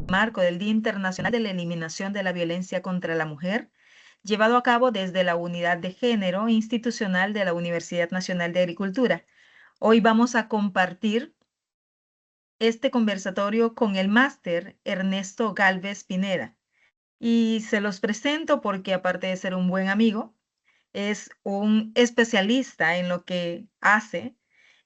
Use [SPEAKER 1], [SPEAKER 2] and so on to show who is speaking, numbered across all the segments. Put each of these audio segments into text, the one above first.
[SPEAKER 1] marco del Día Internacional de la Eliminación de la Violencia contra la Mujer, llevado a cabo desde la Unidad de Género Institucional de la Universidad Nacional de Agricultura. Hoy vamos a compartir este conversatorio con el máster Ernesto Galvez Pineda. Y se los presento porque aparte de ser un buen amigo, es un especialista en lo que hace.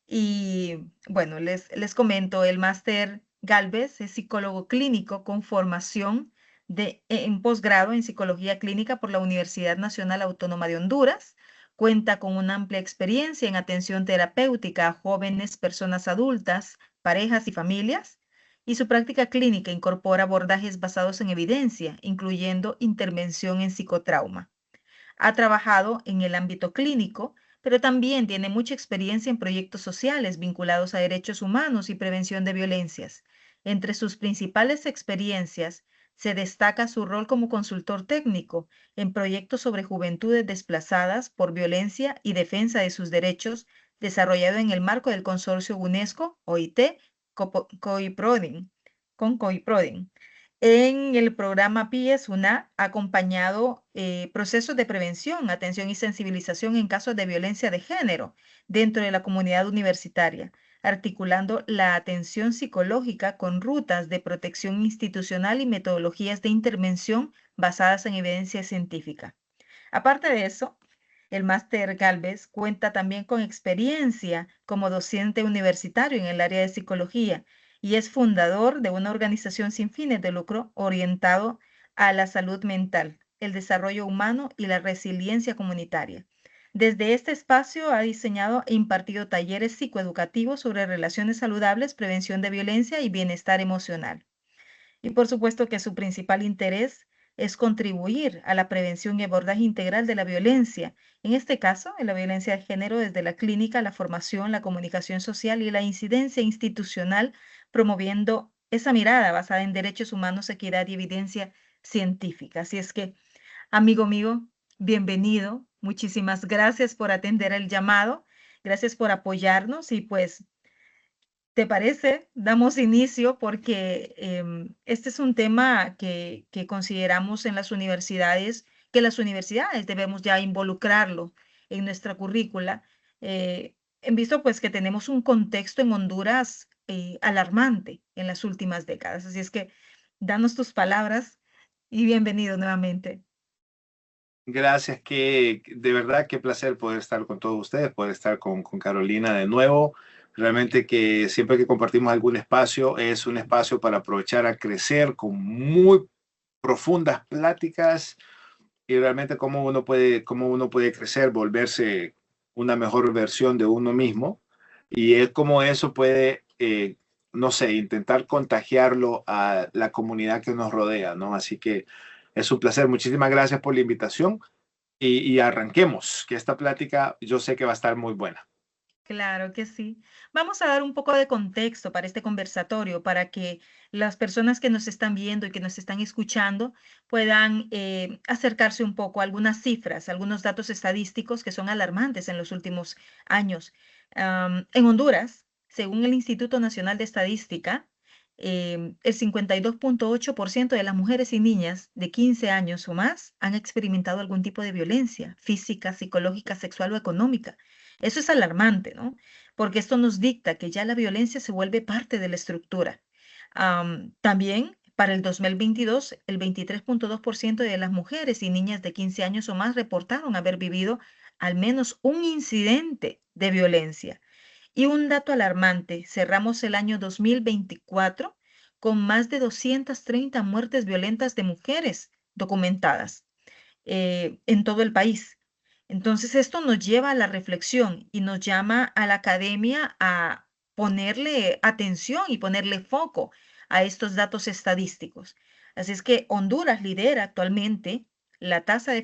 [SPEAKER 1] Y bueno, les comento, el máster Galvez es psicólogo clínico con formación en posgrado en psicología clínica por la Universidad Nacional Autónoma de Honduras. Cuenta con una amplia experiencia en atención terapéutica a jóvenes, personas adultas, parejas y familias. Y su práctica clínica incorpora abordajes basados en evidencia, incluyendo intervención en psicotrauma. Ha trabajado en el ámbito clínico, pero también tiene mucha experiencia en proyectos sociales vinculados a derechos humanos y prevención de violencias. Entre sus principales experiencias se destaca su rol como consultor técnico en proyectos sobre juventudes desplazadas por violencia y defensa de sus derechos, desarrollado en el marco del consorcio UNESCO, OIT, COIPRODIN, con COIPRODIN. En el programa PIES UNA ha acompañado procesos de prevención, atención y sensibilización en casos de violencia de género dentro de la comunidad universitaria, articulando la atención psicológica con rutas de protección institucional y metodologías de intervención basadas en evidencia científica. Aparte de eso, el máster Galvez cuenta también con experiencia como docente universitario en el área de psicología y es fundador de una organización sin fines de lucro orientado a la salud mental, el desarrollo humano y la resiliencia comunitaria. Desde este espacio ha diseñado e impartido talleres psicoeducativos sobre relaciones saludables, prevención de violencia y bienestar emocional. Y por supuesto que su principal interés es contribuir a la prevención y abordaje integral de la violencia, en este caso, en la violencia de género desde la clínica, la formación, la comunicación social y la incidencia institucional, promoviendo esa mirada basada en derechos humanos, equidad y evidencia científica. Así es que, amigo mío, bienvenido. Muchísimas gracias por atender el llamado. Gracias por apoyarnos y pues ¿te parece? Damos inicio porque este es un tema que consideramos en las universidades, que las universidades debemos ya involucrarlo en nuestra currícula, en visto pues que tenemos un contexto en Honduras alarmante en las últimas décadas. Así es que danos tus palabras y bienvenido nuevamente.
[SPEAKER 2] Gracias, que de verdad qué placer poder estar con todos ustedes, poder estar con Carolina de nuevo. Realmente que siempre que compartimos algún espacio es un espacio para aprovechar a crecer con muy profundas pláticas y realmente cómo uno puede crecer, volverse una mejor versión de uno mismo. Y es como eso puede, no sé, intentar contagiarlo a la comunidad que nos rodea, ¿no? Así que es un placer. Muchísimas gracias por la invitación y arranquemos, que esta plática yo sé que va a estar muy buena.
[SPEAKER 1] Claro que sí. Vamos a dar un poco de contexto para este conversatorio, para que las personas que nos están viendo y que nos están escuchando puedan acercarse un poco a algunas cifras, algunos datos estadísticos que son alarmantes en los últimos años. En Honduras, según el Instituto Nacional de Estadística, el 52,8% de las mujeres y niñas de 15 años o más han experimentado algún tipo de violencia física, psicológica, sexual o económica. Eso es alarmante, ¿no? Porque esto nos dicta que ya la violencia se vuelve parte de la estructura. También para el 2022, el 23,2% de las mujeres y niñas de 15 años o más reportaron haber vivido al menos un incidente de violencia. Y un dato alarmante, cerramos el año 2024 con más de 230 muertes violentas de mujeres documentadas en todo el país. Entonces, esto nos lleva a la reflexión y nos llama a la academia a ponerle atención y ponerle foco a estos datos estadísticos. Así es que Honduras lidera actualmente la tasa de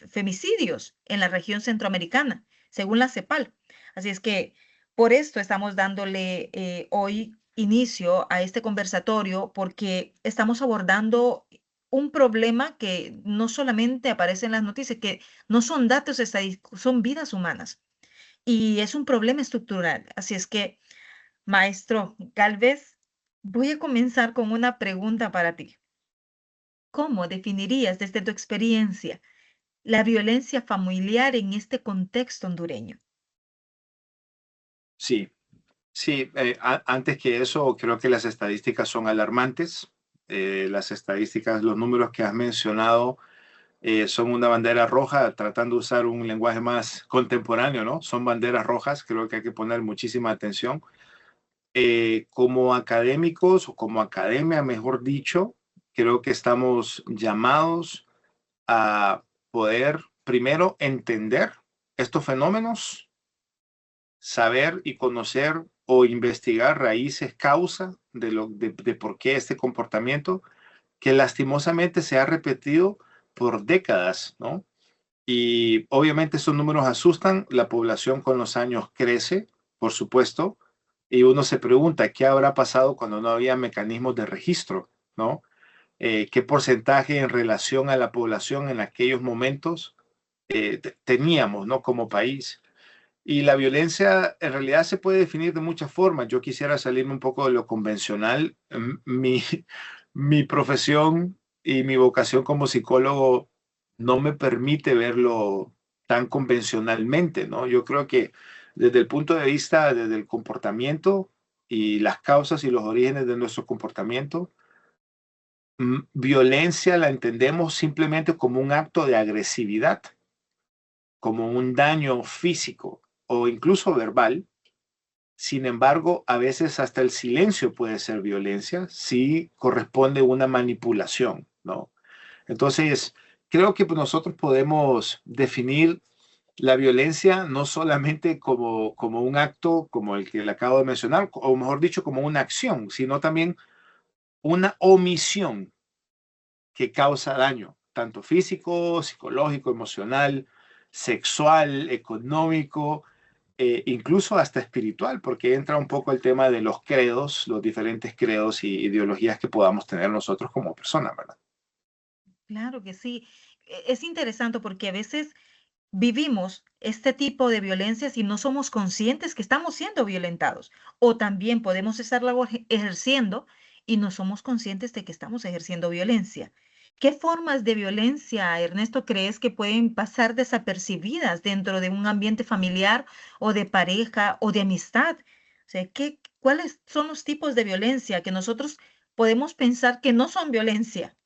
[SPEAKER 1] femicidios en la región centroamericana, según la CEPAL. Así es que por esto estamos dándole hoy inicio a este conversatorio porque estamos abordando un problema que no solamente aparece en las noticias, que no son datos estadísticos, son vidas humanas. Y es un problema estructural. Así es que, maestro Galvez, Voy a comenzar con una pregunta para ti. ¿Cómo definirías desde tu experiencia la violencia familiar en este contexto hondureño?
[SPEAKER 2] Sí, sí, antes que eso, creo que las estadísticas son alarmantes. Las estadísticas, los números que has mencionado son una bandera roja, tratando de usar un lenguaje más contemporáneo, ¿no? Son banderas rojas, creo que hay que poner muchísima atención. Como académicos o como academia, mejor dicho, creo que estamos llamados a poder primero entender estos fenómenos, saber y conocer o investigar raíces, causa de por qué este comportamiento que lastimosamente se ha repetido por décadas, ¿no? Y obviamente estos números asustan, la población con los años crece, por supuesto, y uno se pregunta qué habrá pasado cuando no había mecanismos de registro, ¿no? ¿Qué porcentaje en relación a la población en aquellos momentos teníamos, ¿no? Como país. Y la violencia en realidad se puede definir de muchas formas. Yo quisiera salirme un poco de lo convencional. Mi profesión y mi vocación como psicólogo no me permite verlo tan convencionalmente, ¿no? Yo creo que desde el punto de vista, desde el comportamiento y las causas y los orígenes de nuestro comportamiento, violencia la entendemos simplemente como un acto de agresividad, como un daño físico o incluso verbal. Sin embargo, a veces hasta el silencio puede ser violencia si corresponde una manipulación, ¿no? Entonces, creo que nosotros podemos definir la violencia no solamente como un acto como el que le acabo de mencionar, o mejor dicho, como una acción, sino también una omisión que causa daño, tanto físico, psicológico, emocional, sexual, económico, incluso hasta espiritual, porque entra un poco el tema de los credos, los diferentes credos y ideologías que podamos tener nosotros como personas, ¿verdad?
[SPEAKER 1] Claro que sí. Es interesante porque a veces vivimos este tipo de violencias y no somos conscientes que estamos siendo violentados. O también podemos estarlo ejerciendo y no somos conscientes de que estamos ejerciendo violencia. ¿Qué formas de violencia, Ernesto, crees que pueden pasar desapercibidas dentro de un ambiente familiar o de pareja o de amistad? O sea, ¿cuáles son los tipos de violencia que nosotros podemos pensar que no son violencia?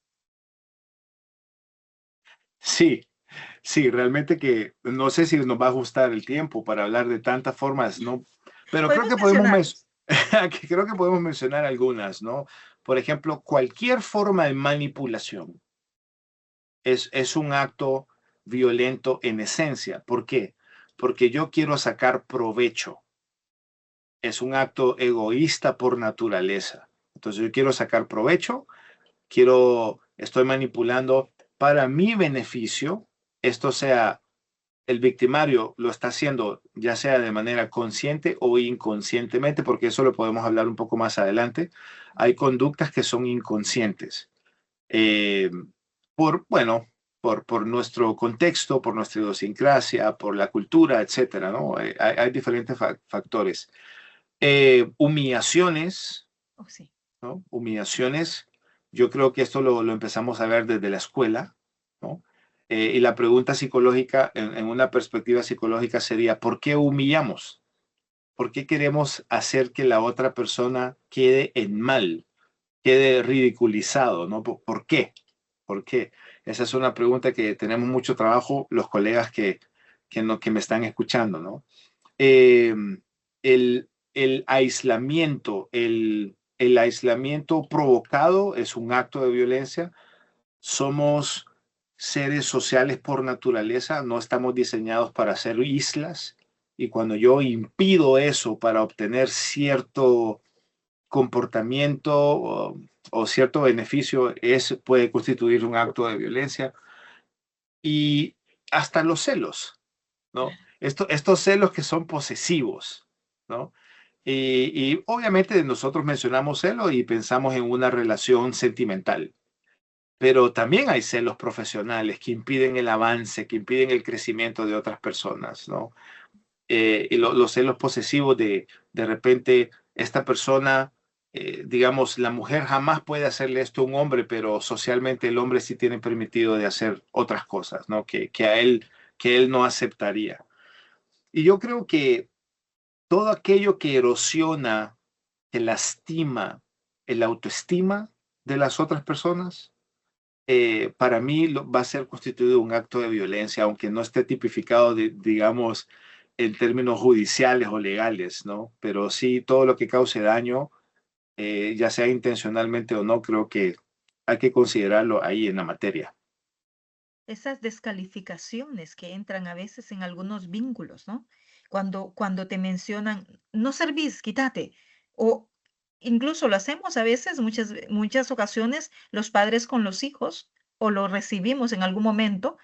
[SPEAKER 2] Sí, sí, realmente que no sé si nos va a ajustar el tiempo para hablar de tantas formas, ¿no? Pero creo
[SPEAKER 1] Podemos
[SPEAKER 2] que
[SPEAKER 1] mencionarlos.
[SPEAKER 2] creo que podemos mencionar algunas, ¿no? Por ejemplo, cualquier forma de manipulación es un acto violento en esencia. ¿Por qué? Porque yo quiero sacar provecho. Es un acto egoísta por naturaleza. Entonces yo quiero sacar provecho, estoy manipulando para mi beneficio, esto sea el victimario lo está haciendo ya sea de manera consciente o inconscientemente, porque eso lo podemos hablar un poco más adelante. Hay conductas que son inconscientes. Eh, bueno, por nuestro contexto, por nuestra idiosincrasia, por la cultura, etcétera, ¿no? Hay diferentes factores. Humillaciones,
[SPEAKER 1] Oh, sí.
[SPEAKER 2] ¿no? Humillaciones, yo creo que esto lo empezamos a ver desde la escuela, ¿no? Y la pregunta psicológica, en una perspectiva psicológica, sería, ¿por qué humillamos? ¿Por qué queremos hacer que la otra persona quede en mal, quede ridiculizado, ¿no? ¿Por qué? ¿Por qué? Esa es una pregunta que tenemos mucho trabajo los colegas que me están escuchando, ¿no? Eh, el aislamiento, el aislamiento provocado es un acto de violencia. Somos seres sociales por naturaleza, no estamos diseñados para ser islas. Y cuando yo impido eso para obtener cierto comportamiento o cierto beneficio, puede constituir un acto de violencia. Y hasta los celos, ¿no? Estos celos que son posesivos, ¿no? Y obviamente nosotros mencionamos celos y pensamos en una relación sentimental, pero también hay celos profesionales que impiden el avance, que impiden el crecimiento de otras personas, ¿no? Y los celos posesivos de repente esta persona digamos, la mujer jamás puede hacerle esto a un hombre, pero socialmente el hombre sí tiene permitido de hacer otras cosas, ¿no? Que él no aceptaría. Y yo creo que todo aquello que erosiona, que lastima el autoestima de las otras personas, para mí va a ser constituido un acto de violencia, aunque no esté tipificado, digamos, en términos judiciales o legales, ¿no? Pero sí todo lo que cause daño, ya sea intencionalmente o no, creo que hay que considerarlo ahí en la materia.
[SPEAKER 1] Esas descalificaciones que entran a veces en algunos vínculos, ¿no? Cuando te mencionan, no servís, quítate. O incluso lo hacemos a veces, muchas ocasiones, los padres con los hijos, o lo recibimos en algún momento,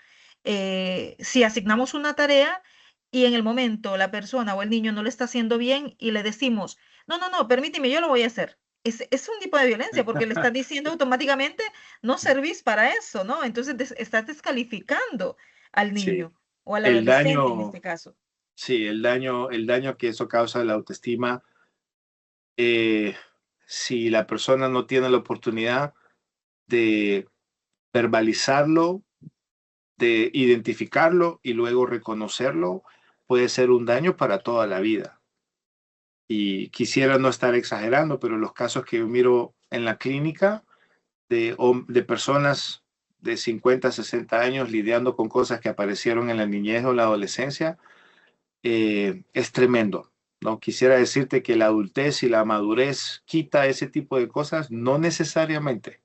[SPEAKER 1] si asignamos una tarea y en el momento la persona o el niño no lo está haciendo bien y le decimos, no, no, no, permíteme, yo lo voy a hacer. Es un tipo de violencia porque le estás diciendo automáticamente no servís para eso, ¿no? Entonces estás descalificando al
[SPEAKER 2] Sí,
[SPEAKER 1] niño o al
[SPEAKER 2] el
[SPEAKER 1] adolescente en
[SPEAKER 2] daño,
[SPEAKER 1] este caso.
[SPEAKER 2] sí, el daño que eso causa a la autoestima, eh, si la persona no tiene la oportunidad de verbalizarlo, de identificarlo y luego reconocerlo, puede ser un daño para toda la vida. Y quisiera no estar exagerando, pero los casos que yo miro en la clínica de personas de 50, 60 años lidiando con cosas que aparecieron en la niñez o la adolescencia, es tremendo. No quisiera decirte que la adultez y la madurez quita ese tipo de cosas, no necesariamente,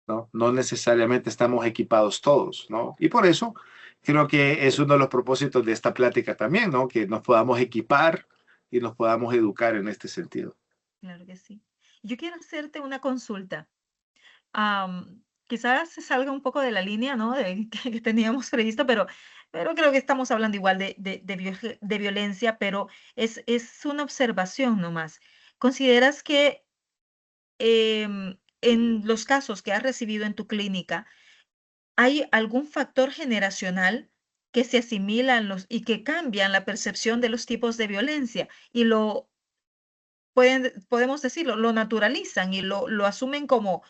[SPEAKER 2] ¿no? No necesariamente estamos equipados todos, ¿no? Y por eso creo que es uno de los propósitos de esta plática también, ¿no? Que nos podamos equipar y nos podamos educar en este sentido.
[SPEAKER 1] Claro que sí. Yo quiero hacerte una consulta. Quizás se salga un poco de la línea, ¿no? Que teníamos previsto, pero creo que estamos hablando igual de violencia, pero es una observación nomás. ¿Consideras que en los casos que has recibido en tu clínica, hay algún factor generacional que se asimilan y que cambian la percepción de los tipos de violencia y podemos decirlo, lo naturalizan y lo asumen como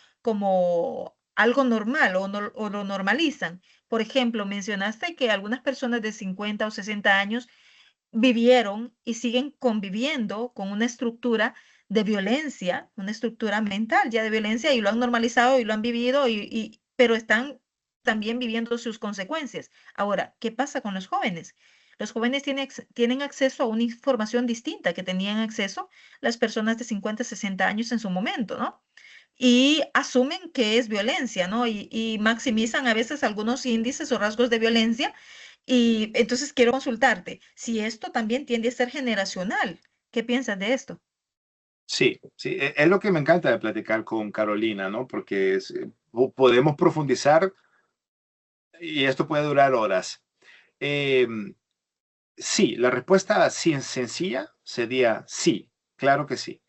[SPEAKER 1] algo normal o lo normalizan? Por ejemplo, mencionaste que algunas personas de 50 o 60 años vivieron y siguen conviviendo con una estructura de violencia, una estructura mental ya de violencia y lo han normalizado y lo han vivido, pero están también viviendo sus consecuencias. Ahora, ¿qué pasa con los jóvenes? Los jóvenes tienen acceso a una información distinta que tenían acceso las personas de 50, 60 años en su momento, ¿no? Y asumen que es violencia, ¿no? Y maximizan a veces algunos índices o rasgos de violencia. Y entonces quiero consultarte si esto también tiende a ser generacional. ¿Qué piensas de esto?
[SPEAKER 2] Sí, sí, es lo que me encanta de platicar con Carolina, ¿no? Porque podemos profundizar y esto puede durar horas. Em, sí, la respuesta sencilla sería sí, claro que sí.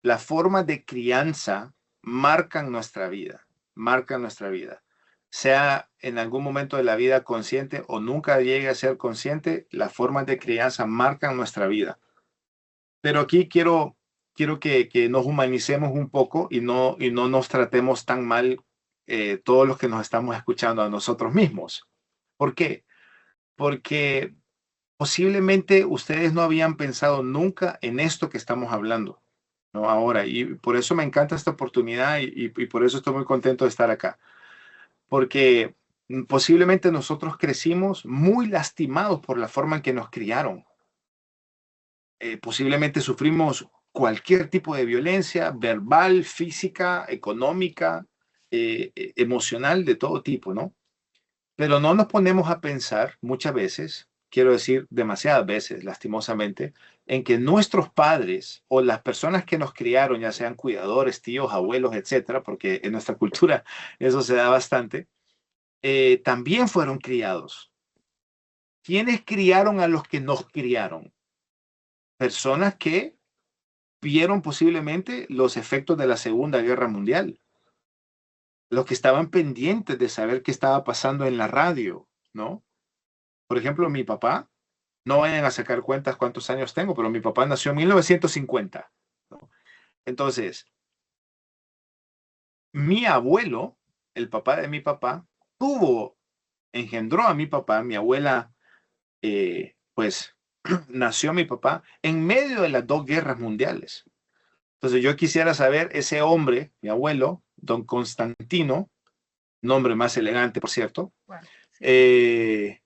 [SPEAKER 2] Las formas de crianza marcan nuestra vida. Sea en algún momento de la vida consciente o nunca llegue a ser consciente, las formas de crianza marcan nuestra vida. Pero aquí quiero que nos humanicemos un poco y no nos tratemos tan mal, todos los que nos estamos escuchando a nosotros mismos. ¿Por qué? Porque posiblemente ustedes no habían pensado nunca en esto que estamos hablando, ¿no? Ahora, y por eso me encanta esta oportunidad y por eso estoy muy contento de estar acá, porque posiblemente nosotros crecimos muy lastimados por la forma en que nos criaron. Posiblemente sufrimos cualquier tipo de violencia, verbal, física, económica, emocional, de todo tipo, ¿no? Pero no nos ponemos a pensar muchas veces, quiero decir demasiadas veces, lastimosamente, en que nuestros padres o las personas que nos criaron, ya sean cuidadores, tíos, abuelos, etcétera, porque en nuestra cultura eso se da bastante, también fueron criados. ¿Quiénes criaron a los que nos criaron? Personas que vieron posiblemente los efectos de la Segunda Guerra Mundial, los que estaban pendientes de saber qué estaba pasando en la radio, ¿no? Por ejemplo, mi papá, no vayan a sacar cuentas cuántos años tengo, pero mi papá nació en 1950, ¿no? Entonces, mi abuelo, el papá de mi papá, engendró a mi papá, mi abuela, pues nació mi papá en medio de las dos guerras mundiales. Entonces yo quisiera saber, ese hombre, mi abuelo, don Constantino, nombre más elegante, por cierto,
[SPEAKER 1] Wow, sí.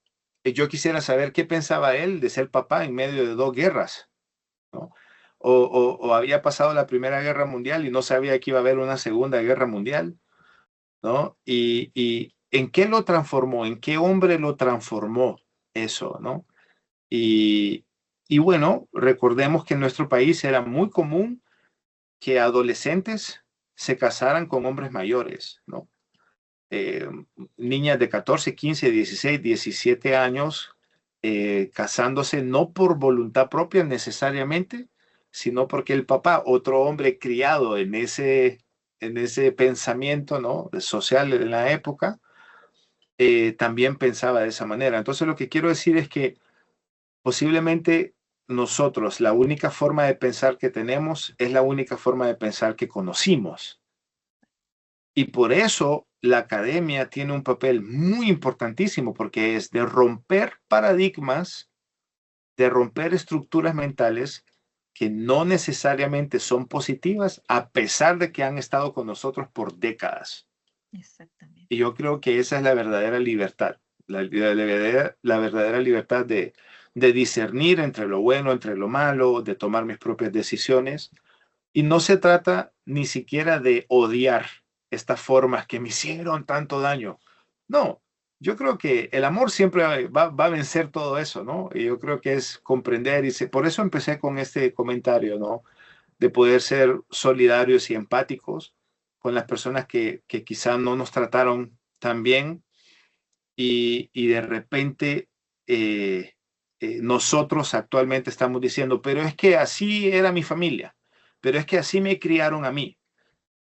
[SPEAKER 2] yo quisiera saber qué pensaba él de ser papá en medio de dos guerras, ¿no? O había pasado la Primera Guerra Mundial y no sabía que iba a haber una Segunda Guerra Mundial, ¿no? Y ¿en qué lo transformó? ¿En qué hombre lo transformó eso, ¿no? Y, y bueno, recordemos que en nuestro país era muy común que adolescentes se casaran con hombres mayores, ¿no? Eh, Niñas de 14, 15, 16, 17 años casándose no por voluntad propia necesariamente, sino porque el papá, otro hombre criado en ese pensamiento, ¿no?, social en la época, también pensaba de esa manera. Entonces lo que quiero decir es que posiblemente nosotros, la única forma de pensar que tenemos es la única forma de pensar que conocimos. Y por eso la academia tiene un papel muy importantísimo, porque es de romper paradigmas, de romper estructuras mentales que no necesariamente son positivas, a pesar de que han estado con nosotros por décadas. Y
[SPEAKER 1] Exactamente.
[SPEAKER 2] yo creo que esa es la verdadera libertad, la verdadera libertad de discernir entre lo bueno, entre lo malo, de tomar mis propias decisiones. Y no se trata ni siquiera de odiar estas formas que me hicieron tanto daño. No, yo creo que el amor siempre va a vencer todo eso, ¿no? Y yo creo que es comprender, por eso empecé con este comentario, ¿no? De poder ser solidarios y empáticos con las personas que quizá no nos trataron tan bien y de repente nosotros actualmente estamos diciendo, pero es que así era mi familia, pero es que así me criaron a mí,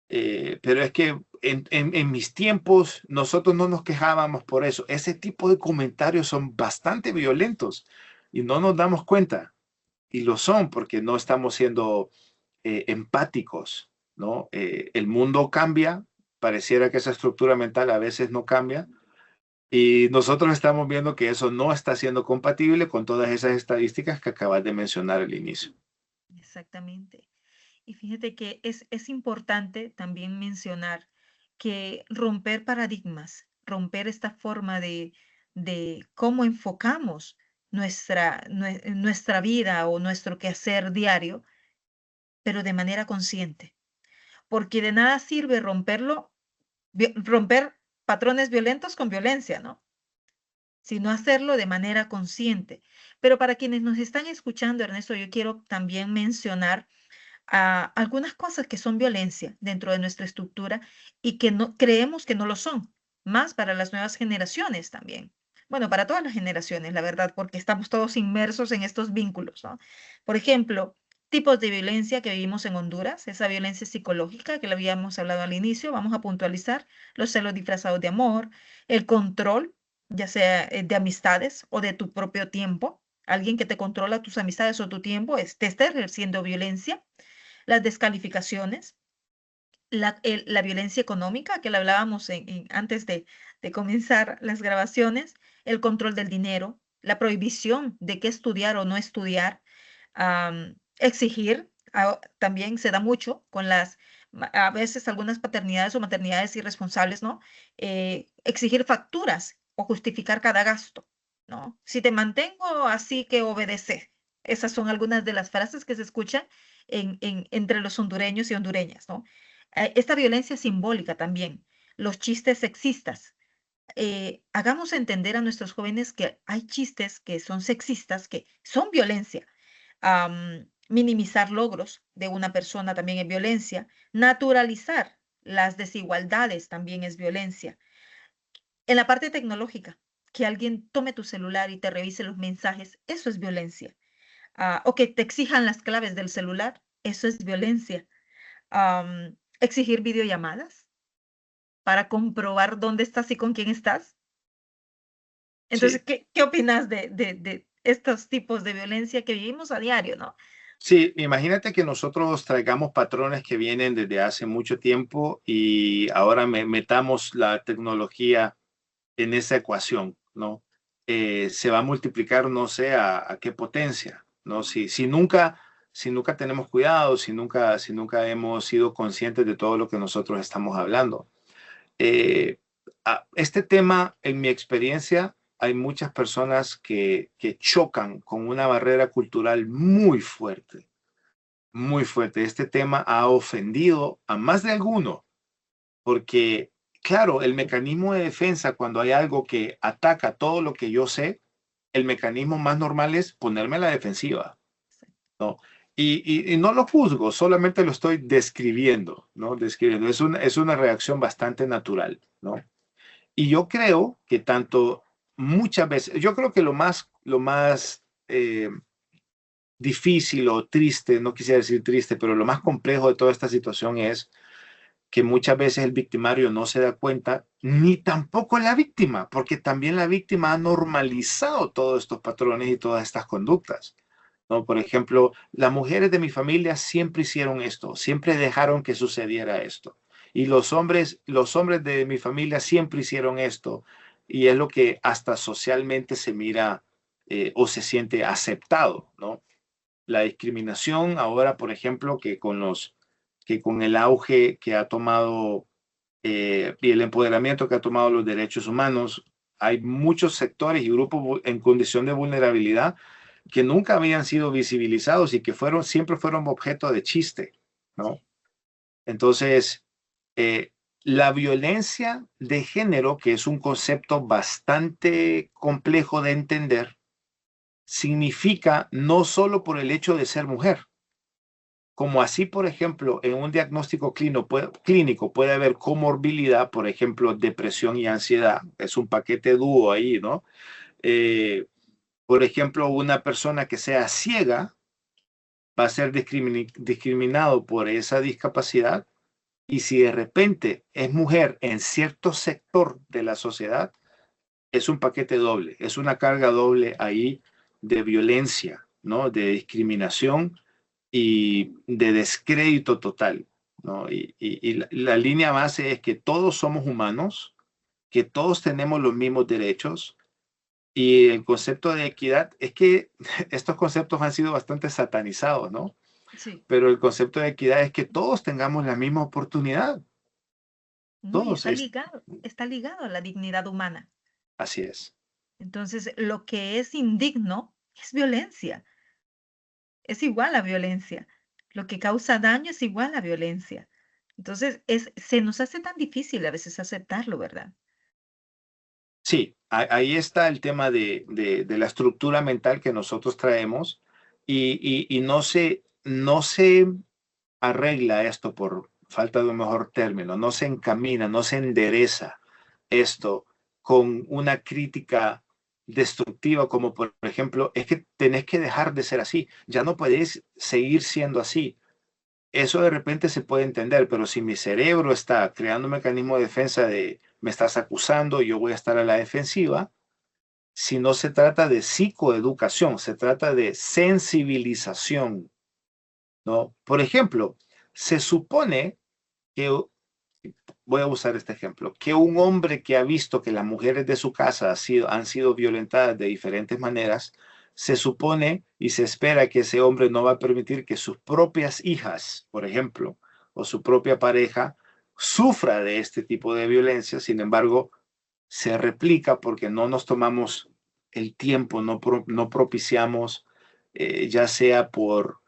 [SPEAKER 2] pero es que en mis tiempos nosotros no nos quejábamos por eso. Ese tipo de comentarios son bastante violentos y no nos damos cuenta. Y lo son porque no estamos siendo empáticos, ¿no? El mundo cambia, pareciera que esa estructura mental a veces no cambia, y nosotros estamos viendo que eso no está siendo compatible con todas esas estadísticas que acabas de mencionar al inicio.
[SPEAKER 1] Exactamente. Y fíjate que es importante también mencionar que romper paradigmas, romper esta forma de cómo enfocamos nuestra vida o nuestro quehacer diario, pero de manera consciente. Porque de nada sirve romper patrones violentos con violencia, ¿no? Sino hacerlo de manera consciente. Pero para quienes nos están escuchando, Ernesto, yo quiero también mencionar algunas cosas que son violencia dentro de nuestra estructura y que no creemos que no lo son, más para las nuevas generaciones también. Bueno, para todas las generaciones, la verdad, porque estamos todos inmersos en estos vínculos, ¿no? Por ejemplo, tipos de violencia que vivimos en Honduras, esa violencia psicológica que le habíamos hablado al inicio, vamos a puntualizar, los celos disfrazados de amor, el control, ya sea de amistades o de tu propio tiempo, alguien que te controla tus amistades o tu tiempo, te está ejerciendo violencia, las descalificaciones, la violencia económica, que la hablábamos antes de comenzar las grabaciones, el control del dinero, la prohibición de qué estudiar o no estudiar, exigir, también se da mucho con a veces algunas paternidades o maternidades irresponsables, ¿no? Exigir facturas o justificar cada gasto, ¿no? Si te mantengo, así que obedece. Esas son algunas de las frases que se escuchan entre los hondureños y hondureñas, ¿no? Esta violencia simbólica también, los chistes sexistas. Hagamos entender a nuestros jóvenes que hay chistes que son sexistas, que son violencia. Minimizar logros de una persona también es violencia. Naturalizar las desigualdades también es violencia. En la parte tecnológica, que alguien tome tu celular y te revise los mensajes, eso es violencia. O que te exijan las claves del celular, eso es violencia. Exigir videollamadas para comprobar dónde estás y con quién estás. Entonces,
[SPEAKER 2] Sí,
[SPEAKER 1] ¿qué opinas de estos tipos de violencia que vivimos a diario, ¿no?
[SPEAKER 2] Sí, imagínate que nosotros traigamos patrones que vienen desde hace mucho tiempo y ahora metamos la tecnología en esa ecuación, ¿no? Se va a multiplicar, no sé a qué potencia, ¿no? Si nunca tenemos cuidado, si nunca hemos sido conscientes de todo lo que nosotros estamos hablando. Eh, este tema, en mi experiencia, hay muchas personas que chocan con una barrera cultural muy fuerte, muy fuerte. Este tema ha ofendido a más de alguno, porque, claro, el mecanismo de defensa, cuando hay algo que ataca todo lo que yo sé, el mecanismo más normal es ponerme a la defensiva, ¿no? Y no lo juzgo, solamente lo estoy describiendo, ¿no? Describiendo. Es una reacción bastante natural, ¿no? Y yo creo que tanto muchas veces, yo creo que lo más difícil o triste, no quisiera decir triste, pero lo más complejo de toda esta situación es que muchas veces el victimario no se da cuenta, ni tampoco la víctima, porque también la víctima ha normalizado todos estos patrones y todas estas conductas, ¿no? Por ejemplo, las mujeres de mi familia siempre hicieron esto, siempre dejaron que sucediera esto. Y los hombres de mi familia siempre hicieron esto. Y es lo que hasta socialmente se mira o se siente aceptado, ¿no? La discriminación ahora, por ejemplo, que con el auge que ha tomado y el empoderamiento que ha tomado los derechos humanos, hay muchos sectores y grupos en condición de vulnerabilidad que nunca habían sido visibilizados y que siempre fueron objeto de chiste, ¿no?
[SPEAKER 1] Sí.
[SPEAKER 2] Entonces, eh, la violencia de género, que es un concepto bastante complejo de entender, significa no solo por el hecho de ser mujer, como así, por ejemplo, en un diagnóstico clínico puede haber comorbilidad, por ejemplo, depresión y ansiedad, es un paquete dúo ahí, ¿no? Eh, por ejemplo, una persona que sea ciega va a ser discriminado por esa discapacidad y si de repente es mujer en cierto sector de la sociedad, es un paquete doble, es una carga doble ahí de violencia, ¿no? De discriminación y de descrédito total, ¿no? Y la línea base es que todos somos humanos, que todos tenemos los mismos derechos y el concepto de equidad es que estos conceptos han sido bastante satanizados, ¿no?
[SPEAKER 1] Sí.
[SPEAKER 2] Pero el concepto de equidad es que todos tengamos la misma oportunidad,
[SPEAKER 1] No, y
[SPEAKER 2] todos.
[SPEAKER 1] está ligado a la dignidad humana.
[SPEAKER 2] Así es.
[SPEAKER 1] Entonces, lo que es indigno es violencia, es igual a violencia. Lo que causa daño es igual a violencia. Entonces, se nos hace tan difícil a veces aceptarlo, ¿verdad?
[SPEAKER 2] Sí, ahí está el tema de la estructura mental que nosotros traemos y no se arregla esto por falta de un mejor término, no se encamina, no se endereza esto con una crítica destructiva como por ejemplo, es que tenés que dejar de ser así, ya no podés seguir siendo así. Eso de repente se puede entender, pero si mi cerebro está creando un mecanismo de defensa de me estás acusando, yo voy a estar a la defensiva, si no se trata de psicoeducación, se trata de sensibilización, ¿no? Por ejemplo, se supone que, voy a usar este ejemplo, que un hombre que ha visto que las mujeres de su casa han sido violentadas de diferentes maneras, se supone y se espera que ese hombre no va a permitir que sus propias hijas, por ejemplo, o su propia pareja, sufra de este tipo de violencia. Sin embargo, se replica porque no nos tomamos el tiempo, no propiciamos, ya sea por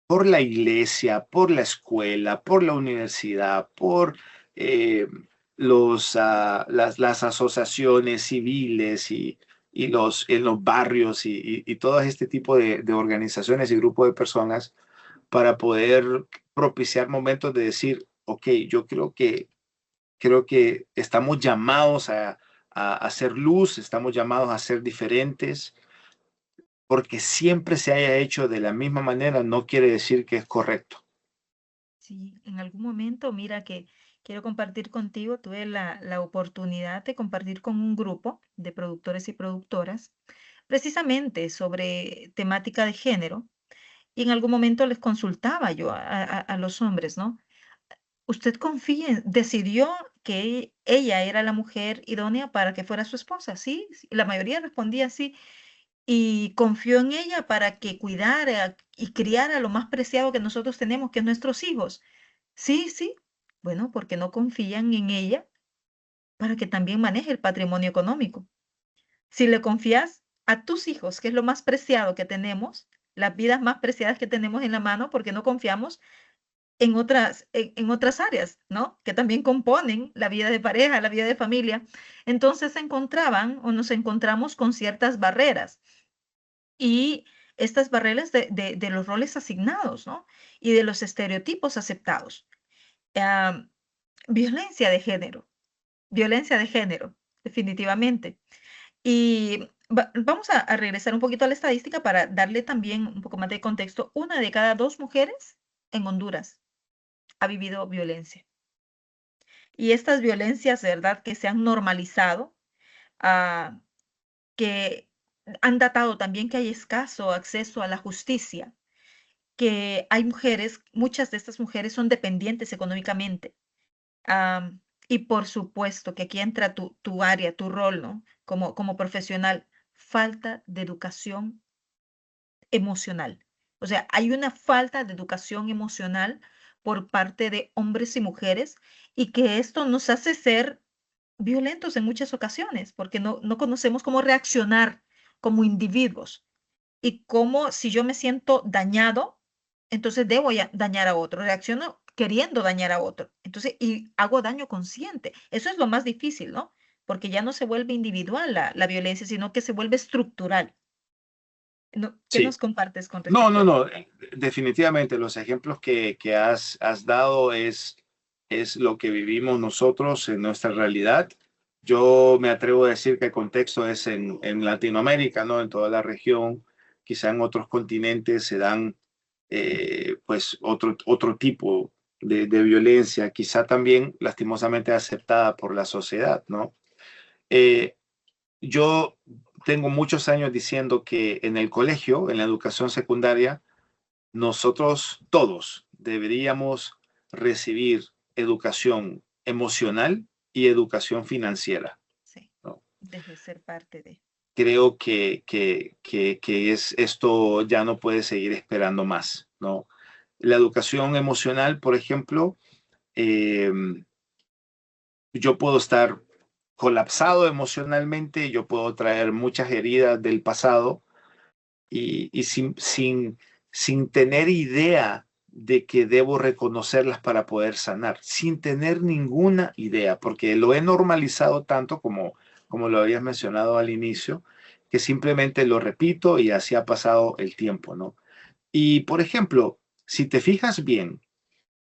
[SPEAKER 2] por la iglesia, por la escuela, por la universidad, por eh, las asociaciones civiles y en los barrios y todo este tipo de organizaciones y grupos de personas para poder propiciar momentos de decir, ok, yo creo que estamos llamados a hacer luz, estamos llamados a ser diferentes, porque siempre se haya hecho de la misma manera no quiere decir que es correcto.
[SPEAKER 1] Sí, en algún momento, mira que quiero compartir contigo, tuve la oportunidad de compartir con un grupo de productores y productoras precisamente sobre temática de género. Y en algún momento les consultaba yo a los hombres, ¿no? ¿Usted confía, decidió que ella era la mujer idónea para que fuera su esposa? Sí, sí, la mayoría respondía sí. Y confió en ella para que cuidara y criara lo más preciado que nosotros tenemos, que es nuestros hijos. Sí, sí. Bueno, porque no confían en ella para que también maneje el patrimonio económico. Si le confías a tus hijos, que es lo más preciado que tenemos, las vidas más preciadas que tenemos en la mano, porque no confiamos en otras áreas, ¿no? Que también componen la vida de pareja, la vida de familia. Entonces se encontraban o nos encontramos con ciertas barreras y estas barreras de los roles asignados, ¿no? Y de los estereotipos aceptados. Ah, violencia de género, definitivamente. Y vamos a regresar un poquito a la estadística para darle también un poco más de contexto. Una de cada dos mujeres en Honduras ha vivido violencia. Y estas violencias, de verdad, que se han normalizado, ah, que han datado también que hay escaso acceso a la justicia, que hay mujeres, muchas de estas mujeres son dependientes económicamente. Y por supuesto que aquí entra tu área, tu rol, ¿no? Como profesional, falta de educación emocional. O sea, hay una falta de educación emocional por parte de hombres y mujeres y que esto nos hace ser violentos en muchas ocasiones porque no conocemos cómo reaccionar como individuos y cómo si yo me siento dañado, entonces debo dañar a otro, reacciono queriendo dañar a otro. Entonces, y hago daño consciente. Eso es lo más difícil, ¿no? Porque ya no se vuelve individual la violencia, sino que se vuelve estructural. ¿Qué
[SPEAKER 2] Sí.
[SPEAKER 1] nos compartes con
[SPEAKER 2] No,
[SPEAKER 1] respecto
[SPEAKER 2] no,
[SPEAKER 1] a esto?
[SPEAKER 2] no. Definitivamente los ejemplos que has dado es lo que vivimos nosotros en nuestra realidad. Yo me atrevo a decir que el contexto es en Latinoamérica, ¿no? En toda la región, quizá en otros continentes se dan pues otro tipo de violencia, quizá también lastimosamente aceptada por la sociedad, ¿no? Eh, yo tengo muchos años diciendo que en el colegio, en la educación secundaria, nosotros todos deberíamos recibir educación emocional y educación financiera,
[SPEAKER 1] Sí,
[SPEAKER 2] ¿no?
[SPEAKER 1] debe ser parte de.
[SPEAKER 2] Creo que esto ya no puede seguir esperando más, ¿no? La educación emocional, por ejemplo, eh, yo puedo estar colapsado emocionalmente, yo puedo traer muchas heridas del pasado y sin tener idea de que debo reconocerlas para poder sanar, sin tener ninguna idea, porque lo he normalizado tanto como lo habías mencionado al inicio, que simplemente lo repito y así ha pasado el tiempo, ¿no? Y por ejemplo, si te fijas bien,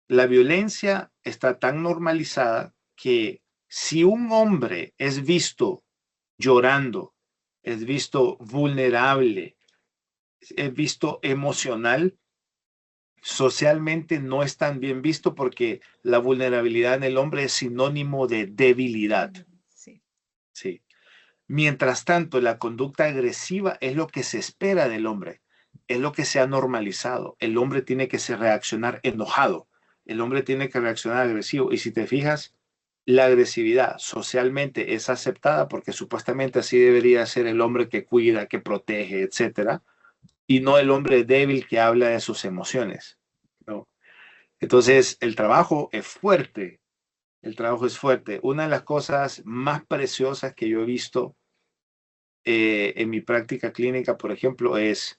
[SPEAKER 2] la violencia está tan normalizada que si un hombre es visto llorando, es visto vulnerable, he visto emocional, socialmente no es tan bien visto porque la vulnerabilidad en el hombre es sinónimo de debilidad.
[SPEAKER 1] Sí,
[SPEAKER 2] Sí. Mientras tanto, la conducta agresiva es lo que se espera del hombre, es lo que se ha normalizado. El hombre tiene que reaccionar enojado, el hombre tiene que reaccionar agresivo. Y si te fijas, la agresividad socialmente es aceptada porque supuestamente así debería ser el hombre que cuida, que protege, etcétera, y no el hombre débil que habla de sus emociones, ¿no? Entonces, el trabajo es fuerte, el trabajo es fuerte. Una de las cosas más preciosas que yo he visto en mi práctica clínica, por ejemplo, es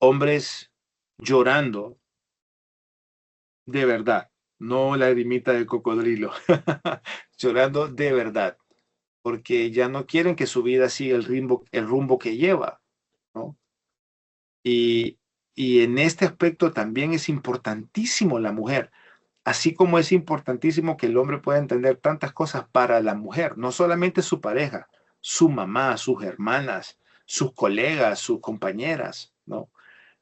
[SPEAKER 2] hombres llorando de verdad, no la lagrimita del cocodrilo, llorando de verdad, porque ya no quieren que su vida siga el rumbo que lleva, ¿no? Y, y en este aspecto también es importantísimo la mujer, así como es importantísimo que el hombre pueda entender tantas cosas para la mujer, no solamente su pareja, su mamá, sus hermanas, sus colegas, sus compañeras, ¿no?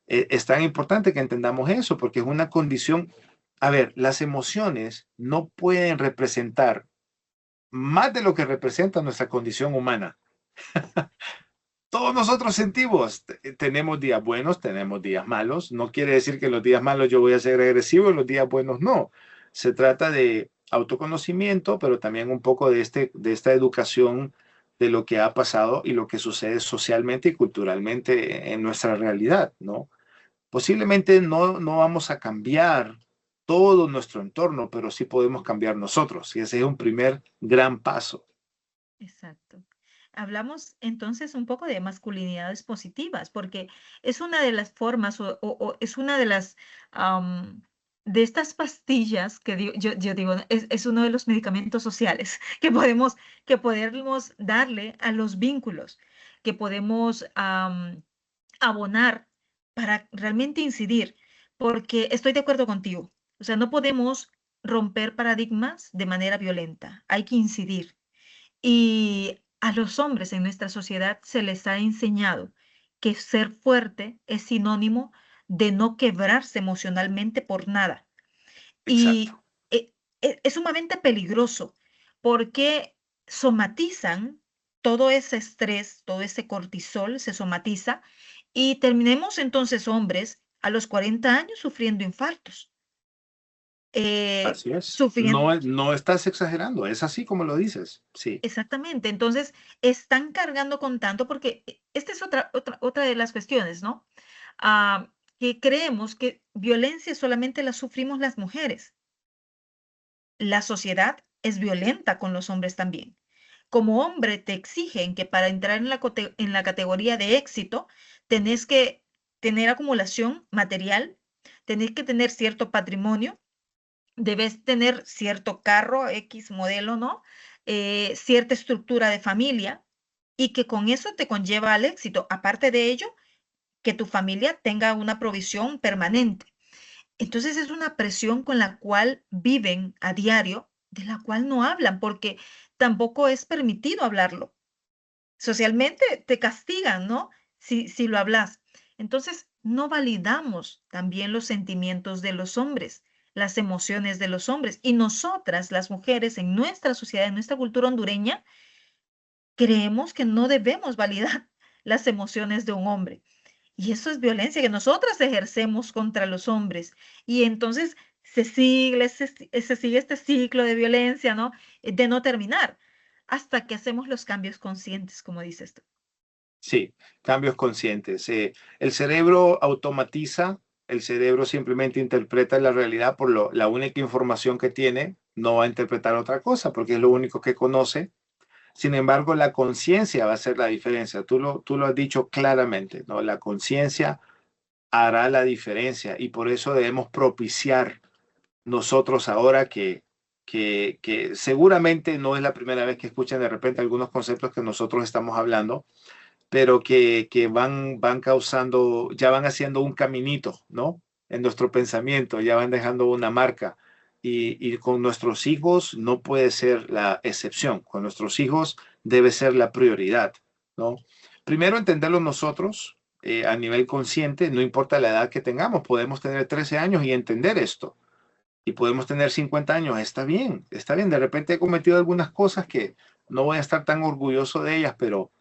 [SPEAKER 2] Es tan importante que entendamos eso porque es una condición. A ver, las emociones no pueden representar más de lo que representa nuestra condición humana. Todos nosotros sentimos, tenemos días buenos, tenemos días malos. No quiere decir que los días malos yo voy a ser agresivo y los días buenos no. Se trata de autoconocimiento, pero también un poco de esta educación de lo que ha pasado y lo que sucede socialmente y culturalmente en nuestra realidad, ¿no? Posiblemente no vamos a cambiar todo nuestro entorno, pero sí podemos cambiar nosotros. Y ese es un primer gran paso.
[SPEAKER 1] Exacto. Hablamos entonces un poco de masculinidades positivas, porque es una de las formas o es una de las am, de estas pastillas que yo digo, es uno de los medicamentos sociales que podemos darle a los vínculos, que podemos abonar para realmente incidir, porque estoy de acuerdo contigo. O sea, no podemos romper paradigmas de manera violenta, hay que incidir. Y a los hombres en nuestra sociedad se les ha enseñado que ser fuerte es sinónimo de no quebrarse emocionalmente por nada.
[SPEAKER 2] Exacto.
[SPEAKER 1] Y es sumamente peligroso porque somatizan todo ese estrés, todo ese cortisol se somatiza y terminemos entonces hombres a los 40 años sufriendo infartos, eh,
[SPEAKER 2] Así es.
[SPEAKER 1] sufriendo.
[SPEAKER 2] No estás exagerando, es así como lo dices. Sí,
[SPEAKER 1] Exactamente. Entonces, están cargando con tanto porque esta es otra de las cuestiones, ¿no? Que creemos que violencia solamente la sufrimos las mujeres. La sociedad es violenta con los hombres también. Como hombre te exigen que para entrar en en la categoría de éxito tenés que tener acumulación material, tenés que tener cierto patrimonio, debes tener cierto carro, X modelo, ¿no? Cierta estructura de familia y que con eso te conlleva al éxito. Aparte de ello, que tu familia tenga una provisión permanente. Entonces es una presión con la cual viven a diario, de la cual no hablan, porque tampoco es permitido hablarlo. Socialmente te castigan, ¿no? Si lo hablas. Entonces, no validamos también los sentimientos de los hombres, las emociones de los hombres. Y nosotras, las mujeres, en nuestra sociedad, en nuestra cultura hondureña, creemos que no debemos validar las emociones de un hombre. Y eso es violencia que nosotras ejercemos contra los hombres. Y entonces se sigue este ciclo de violencia, ¿no? De no terminar, hasta que hacemos los cambios conscientes, como dices tú.
[SPEAKER 2] sí, cambios conscientes. El cerebro automatiza, el cerebro simplemente interpreta la realidad por la única información que tiene, no va a interpretar otra cosa porque es lo único que conoce. Sin embargo, la conciencia va a hacer la diferencia. Tú lo has dicho claramente, ¿no? La conciencia hará la diferencia y por eso debemos propiciar nosotros ahora que seguramente no es la primera vez que escuchan de repente algunos conceptos que nosotros estamos hablando, pero que van causando, ya van haciendo un caminito, ¿no? En nuestro pensamiento, ya van dejando una marca. Y con nuestros hijos no puede ser la excepción. Con nuestros hijos debe ser la prioridad, ¿no? Primero entenderlo nosotros a nivel consciente, no importa la edad que tengamos, podemos tener 13 años y entender esto y podemos tener 50 años, está bien, está bien. De repente he cometido algunas cosas que no voy a estar tan orgulloso de ellas, pero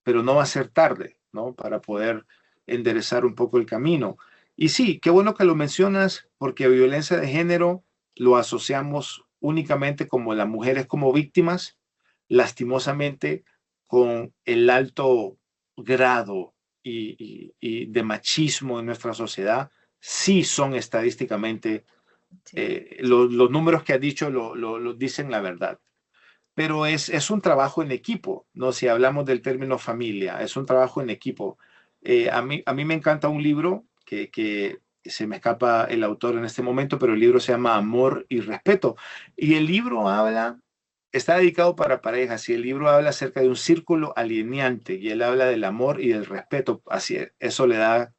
[SPEAKER 2] no va a ser tarde, ¿no? Para poder enderezar un poco el camino. Y sí, qué bueno que lo mencionas, porque violencia de género lo asociamos únicamente como las mujeres como víctimas, lastimosamente con el alto grado y de machismo en nuestra sociedad, sí son estadísticamente
[SPEAKER 1] Sí.
[SPEAKER 2] los números que ha dicho lo dicen la verdad. Pero es un trabajo en equipo, ¿no? Si hablamos del término familia, es un trabajo en equipo. A mí me encanta un libro que se me escapa el autor en este momento, pero el libro se llama Amor y Respeto. Y el libro habla, está dedicado para parejas, y el libro habla acerca de un círculo alineante, y él habla del amor y del respeto. Así, eso le da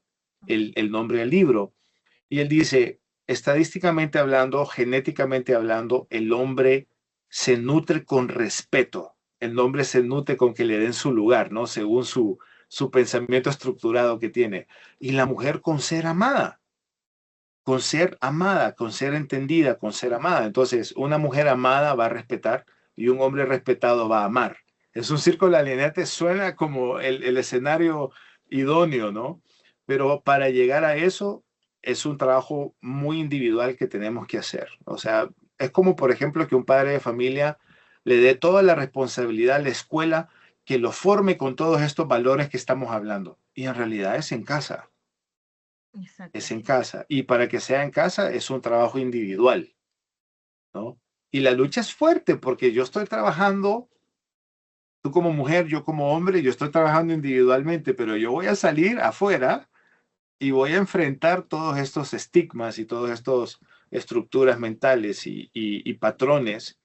[SPEAKER 2] el nombre al libro. Y él dice, estadísticamente hablando, genéticamente hablando, el hombre se nutre con respeto. El hombre se nutre con que le den su lugar, ¿no? Según su pensamiento estructurado que tiene. Y la mujer con ser entendida, con ser amada. Entonces, una mujer amada va a respetar y un hombre respetado va a amar. Es un circo de alienate, suena como el escenario idóneo, ¿no? Pero para llegar a eso es un trabajo muy individual que tenemos que hacer. O sea, es como, por ejemplo, que un padre de familia le dé toda la responsabilidad a la escuela que lo forme con todos estos valores que estamos hablando. Y en realidad es en casa, es
[SPEAKER 1] Exacto.
[SPEAKER 2] en casa. Y para que sea en casa es un trabajo individual, ¿no? Y la lucha es fuerte porque yo estoy trabajando, tú como mujer, yo como hombre, yo estoy trabajando individualmente, pero yo voy a salir afuera y voy a enfrentar todos estos estigmas y todas estas estructuras mentales y patrones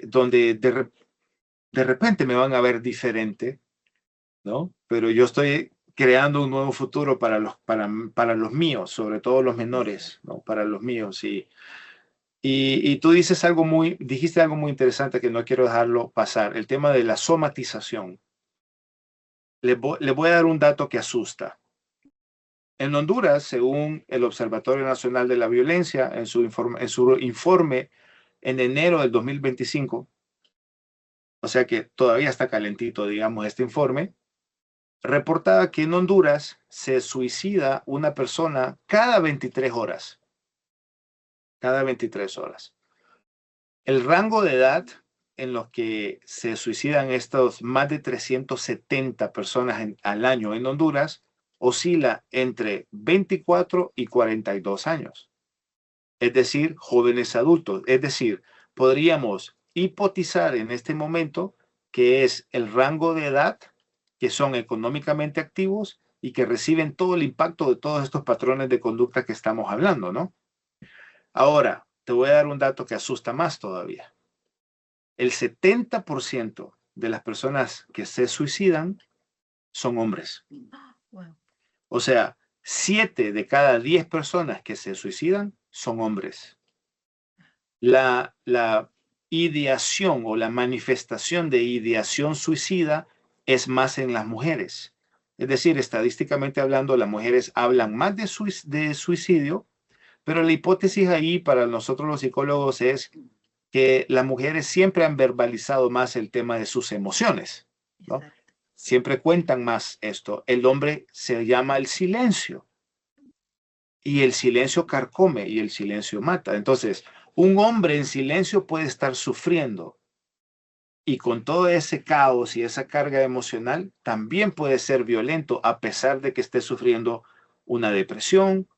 [SPEAKER 2] donde de repente me van a ver diferente, ¿no? Pero yo estoy creando un nuevo futuro para los míos, sobre todo los menores,
[SPEAKER 1] Exacto.
[SPEAKER 2] ¿no? Para los míos. Y tú dijiste algo muy interesante que no quiero dejarlo pasar, el tema de la somatización. Le voy a dar un dato que asusta. En Honduras, según el Observatorio Nacional de la Violencia, en su informe en enero del 2025, o sea que todavía está calentito, digamos, este informe, reportaba que en Honduras se suicida una persona cada 23 horas, cada 23 horas. El rango de edad en los que se suicidan estos más de 370 personas al año en Honduras oscila entre 24 y 42 años, es decir, jóvenes adultos. Es decir, podríamos hipotizar en este momento que es el rango de edad que son económicamente activos y que reciben todo el impacto de todos estos patrones de conducta que estamos hablando, ¿no? Ahora, te voy a dar un dato que asusta más todavía. El 70% de las personas que se suicidan son hombres.
[SPEAKER 1] Wow.
[SPEAKER 2] O sea, 7 de cada 10 personas que se suicidan son hombres. La ideación o la manifestación de ideación suicida es más en las mujeres. Es decir, estadísticamente hablando, las mujeres hablan más de suicidio, pero la hipótesis ahí para nosotros los psicólogos es que las mujeres siempre han verbalizado más el tema de sus emociones, ¿no?
[SPEAKER 1] Exacto.
[SPEAKER 2] Siempre cuentan más esto. El hombre se llama el silencio y el silencio carcome y el silencio mata. Entonces, un hombre en silencio puede estar sufriendo y con todo ese caos y esa carga emocional también puede ser violento a pesar de que esté sufriendo una depresión.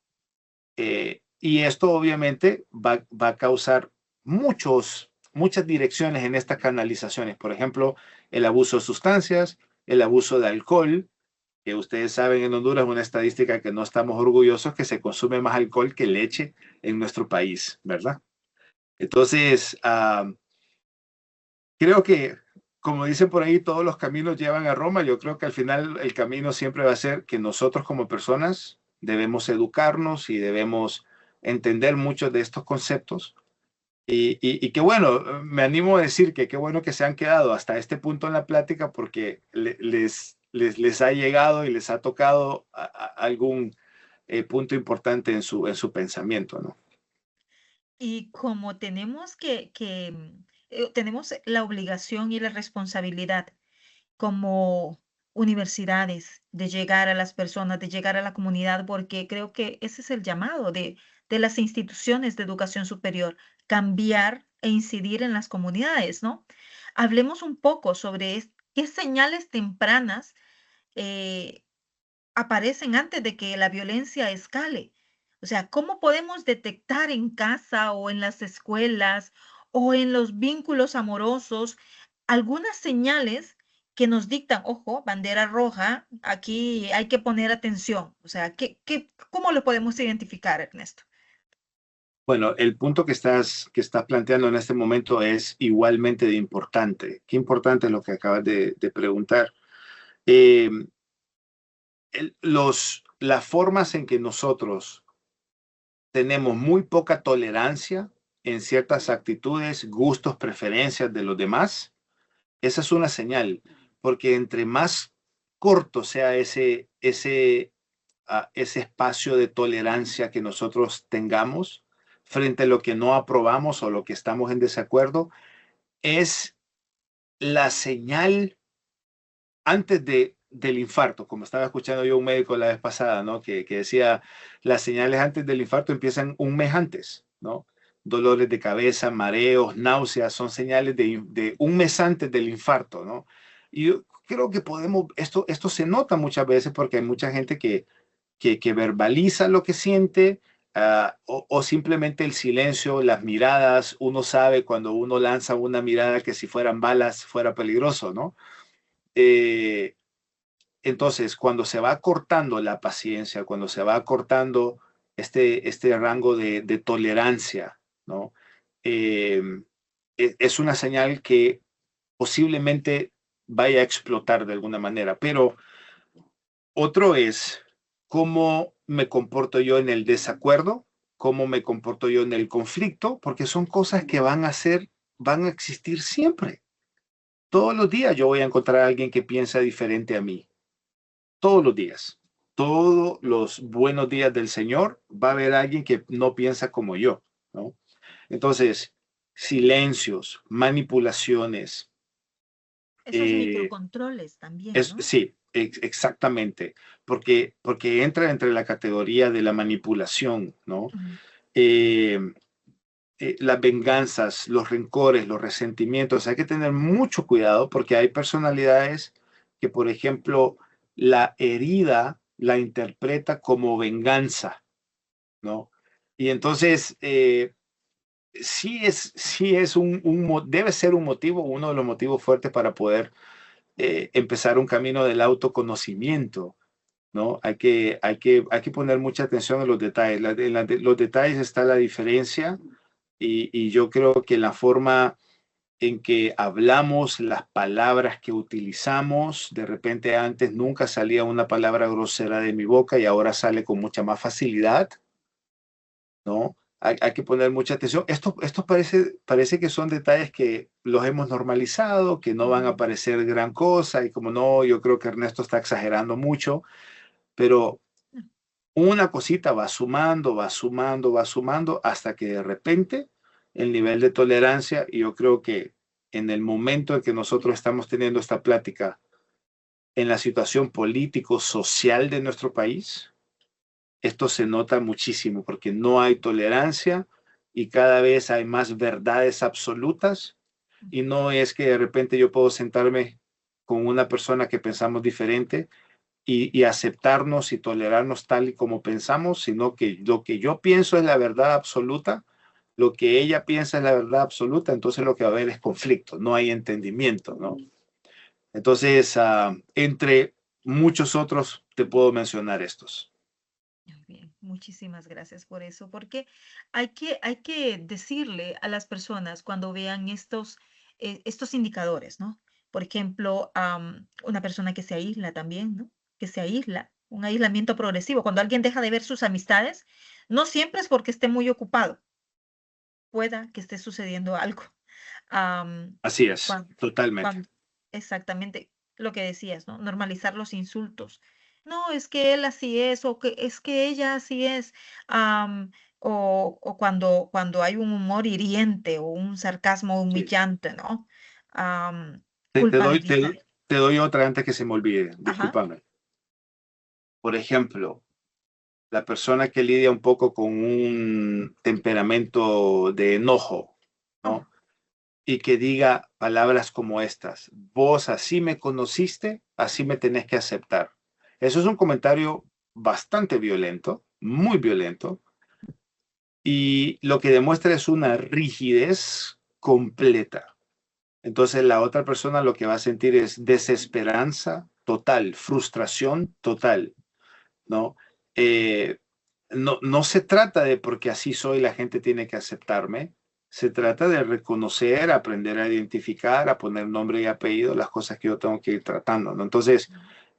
[SPEAKER 2] Y esto obviamente va a causar muchas direcciones en estas canalizaciones. Por ejemplo, el abuso de sustancias, el abuso de alcohol, que ustedes saben en Honduras una estadística que no estamos orgullosos, que se consume más alcohol que leche en nuestro país, ¿verdad? Entonces, creo que, como dicen por ahí, todos los caminos llevan a Roma. Yo creo que al final el camino siempre va a ser que nosotros como personas debemos educarnos y debemos entender muchos de estos conceptos. Y qué bueno, me animo a decir que qué bueno que se han quedado hasta este punto en la plática porque les ha llegado y les ha tocado algún punto importante en su pensamiento, ¿no?
[SPEAKER 1] Y como tenemos la obligación y la responsabilidad como universidades de llegar a las personas, de llegar a la comunidad, porque creo que ese es el llamado de las instituciones de educación superior, cambiar e incidir en las comunidades, ¿no? Hablemos un poco sobre qué señales tempranas eh, aparecen antes de que la violencia escale. O sea, ¿cómo podemos detectar en casa o en las escuelas o en los vínculos amorosos algunas señales que nos dictan, ojo, bandera roja, aquí hay que poner atención? O sea, cómo lo podemos identificar, Ernesto?
[SPEAKER 2] Bueno, el punto que estás planteando en este momento es igualmente de importante. Qué importante es lo que acabas de preguntar. Eh, las formas en que nosotros tenemos muy poca tolerancia en ciertas actitudes, gustos, preferencias de los demás, esa es una señal, porque entre más corto sea ese espacio de tolerancia que nosotros tengamos frente a lo que no aprobamos o lo que estamos en desacuerdo, es la señal antes del infarto, como estaba escuchando yo un médico la vez pasada, ¿no? Que decía, las señales antes del infarto empiezan un mes antes, ¿no? Dolores de cabeza, mareos, náuseas, son señales de un mes antes del infarto, ¿no? Y yo creo que podemos, esto se nota muchas veces porque hay mucha gente que verbaliza lo que siente, o simplemente el silencio, las miradas, uno sabe cuando uno lanza una mirada que si fueran balas fuera peligroso, ¿no? Eh, entonces, cuando se va cortando la paciencia, cuando se va cortando este rango de tolerancia, ¿no? Eh, es una señal que posiblemente vaya a explotar de alguna manera, pero otro es cómo me comporto yo en el desacuerdo, cómo me comporto yo en el conflicto, porque son cosas que van a existir siempre. Todos los días yo voy a encontrar a alguien que piensa diferente a mí. Todos los días. Todos los buenos días del Señor va a haber alguien que no piensa como yo, ¿no? Entonces, silencios, manipulaciones,
[SPEAKER 1] Esos
[SPEAKER 2] eh,
[SPEAKER 1] microcontroles también, ¿no?
[SPEAKER 2] sí, exactamente, porque entra entre la categoría de la manipulación, ¿no?
[SPEAKER 1] Ujú.
[SPEAKER 2] Eh, las venganzas, los rencores, los resentimientos, hay que tener mucho cuidado porque hay personalidades que, por ejemplo, la herida la interpreta como venganza, ¿no? Y entonces, sí es debe ser un motivo, uno de los motivos fuertes para poder empezar un camino del autoconocimiento, ¿no? Hay que poner mucha atención en los detalles. Los detalles está la diferencia y yo creo que la forma en que hablamos, las palabras que utilizamos, de repente antes nunca salía una palabra grosera de mi boca y ahora sale con mucha más facilidad, ¿no? Hay que poner mucha atención. Esto parece que son detalles que los hemos normalizado, que no van a
[SPEAKER 1] Ujú.
[SPEAKER 2] parecer gran cosa y como no, yo creo que Ernesto está exagerando mucho, pero
[SPEAKER 1] No,
[SPEAKER 2] una cosita va sumando, va sumando, va sumando hasta que de repente el nivel de tolerancia, y yo creo que en el momento en que nosotros estamos teniendo esta plática en la situación político-social de nuestro país, esto se nota muchísimo porque no hay tolerancia y cada vez hay más verdades absolutas y no es que de repente yo puedo sentarme con una persona que pensamos diferente y aceptarnos y tolerarnos tal y como pensamos, sino que lo que yo pienso es la verdad absoluta, lo que ella piensa es la verdad absoluta, entonces lo que va a haber es conflicto, no hay entendimiento, ¿no? Entonces, entre muchos otros, te puedo mencionar estos.
[SPEAKER 1] muy bien, muchísimas gracias por eso, porque hay que decirle a las personas cuando vean estos indicadores, ¿no? Por ejemplo, una persona que se aísla también, ¿no? Que se aísla, un aislamiento progresivo. Cuando alguien deja de ver sus amistades, no siempre es porque esté muy ocupado, pueda que esté sucediendo algo. Am,
[SPEAKER 2] Así es,
[SPEAKER 1] cuan-
[SPEAKER 2] totalmente.
[SPEAKER 1] cuan- exactamente lo que decías, ¿no? Normalizar los insultos. No, es que él así es, o que es que ella así es. am, o cuando hay un humor hiriente o un sarcasmo
[SPEAKER 2] Sí.
[SPEAKER 1] humillante, ¿no? Am,
[SPEAKER 2] Te, te doy,
[SPEAKER 1] culpabilizar.
[SPEAKER 2] te, te doy otra antes que se me olvide,
[SPEAKER 1] Ajá.
[SPEAKER 2] discúlpame. Por ejemplo, la persona que lidia un poco con un temperamento de enojo,
[SPEAKER 1] Oh,
[SPEAKER 2] ¿no? Y que diga palabras como estas, vos así me conociste, así me tenés que aceptar. Eso es un comentario bastante violento, muy violento, y lo que demuestra es una rigidez completa. Entonces la otra persona lo que va a sentir es desesperanza total, frustración total, ¿no? Eh, no se trata de porque así soy la gente tiene que aceptarme, se trata de reconocer, aprender a identificar, a poner nombre y apellido las cosas que yo tengo que ir tratando, ¿no? Entonces,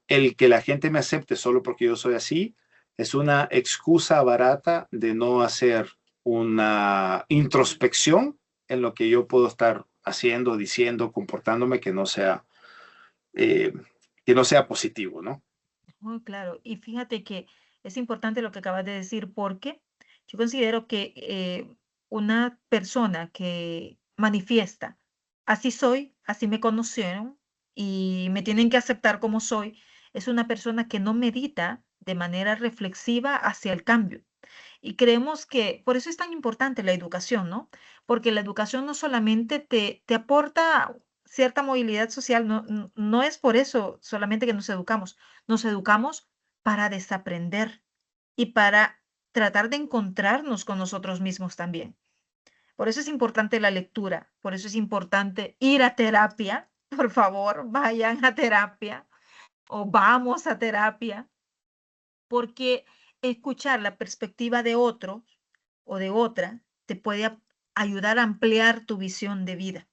[SPEAKER 2] el que la gente me acepte solo porque yo soy así es una excusa barata de no hacer una introspección en lo que yo puedo estar haciendo, diciendo, comportándome eh, que no sea positivo, ¿no?
[SPEAKER 1] muy claro. Y fíjate que es importante lo que acabas de decir porque yo considero que una persona que manifiesta, así soy, así me conocieron y me tienen que aceptar como soy, es una persona que no medita de manera reflexiva hacia el cambio. Y creemos que por eso es tan importante la educación, ¿no? Porque la educación no solamente te aporta cierta movilidad social, no es por eso solamente que nos educamos para desaprender y para tratar de encontrarnos con nosotros mismos también. Por eso es importante la lectura, por eso es importante ir a terapia. Por favor, vayan a terapia o vamos a terapia, porque escuchar la perspectiva de otro o de otra te puede ayudar a ampliar tu visión de vida,